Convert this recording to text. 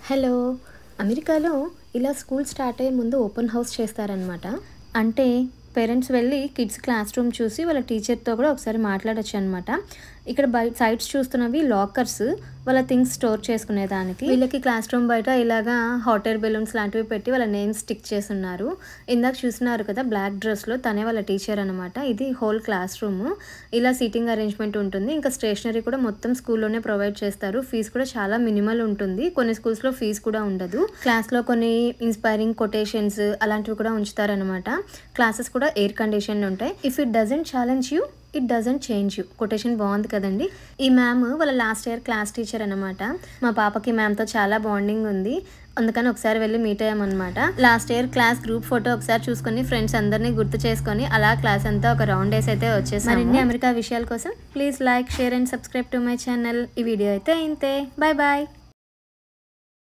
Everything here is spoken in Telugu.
హలో! అమెరికాలో ఇలా స్కూల్ స్టార్ట్ అయ్యే ముందు ఓపెన్ హౌస్ చేస్తారనమాట. అంటే పేరెంట్స్ వెళ్ళి కిడ్స్ క్లాస్ రూమ్ చూసి వాళ్ళ టీచర్‌తో కూడా ఒకసారి మాట్లాడొచ్చనమాట. ఇక్కడ బయట సైడ్స్ చూస్తున్నవి లాకర్స్. వాళ్ళ థింగ్స్ స్టోర్ చేసుకునేదానికి. వీళ్ళకి క్లాస్ రూమ్ బయట ఇలాగా హాట్ ఎయిర్ బెలూన్స్ లాంటివి పెట్టి వాళ్ళ నేమ్స్ స్టిక్ చేసున్నారు. ఇందాక చూస్తున్నారు కదా బ్లాక్ డ్రెస్‌లో తనే వాళ్ళ టీచర్ అనమాట. ఇది హోల్ క్లాస్ రూమ్. ఇలా సీటింగ్ అరేంజ్‌మెంట్ ఉంటుంది. ఇంకా స్టేషనరీ కూడా మొత్తం స్కూల్లోనే ప్రొవైడ్ చేస్తారు. ఫీజు కూడా చాలా మినిమల్ ఉంటుంది. కొన్ని స్కూల్స్‌లో ఫీజు కూడా ఉండదు. క్లాస్‌లో కొన్ని ఇన్స్పైరింగ్ కొటేషన్స్ అలాంటివి కూడా ఉంచుతారనమాట. క్లాసెస్ కూడా ఎయిర్ కండిషన్ ఉంటాయి. If it doesn't challenge you it doesn't change you. Quotation బాగుంది కదండి. ఈ మ్యామ్ వాళ్ళ లాస్ట్ ఇయర్ క్లాస్ టీచర్ అనమాట. మా పాపకి మ్యామ్తో చాలా బాండింగ్ ఉంది. అందుకని ఒకసారి వెళ్ళి మీట్ అయ్యామన్నమాట. Last year class group photo ఒకసారి చూసుకొని ఫ్రెండ్స్ అందరినీ గుర్తు చేసుకొని అలా క్లాస్ అంతా ఒక రౌండ్ వేసి అయితే వచ్చేసాము. మరిన్ని అమెరికా విషయాల కోసం please like, share and subscribe to my channel. ఈ వీడియో అయితే ఇంతే. Bye bye.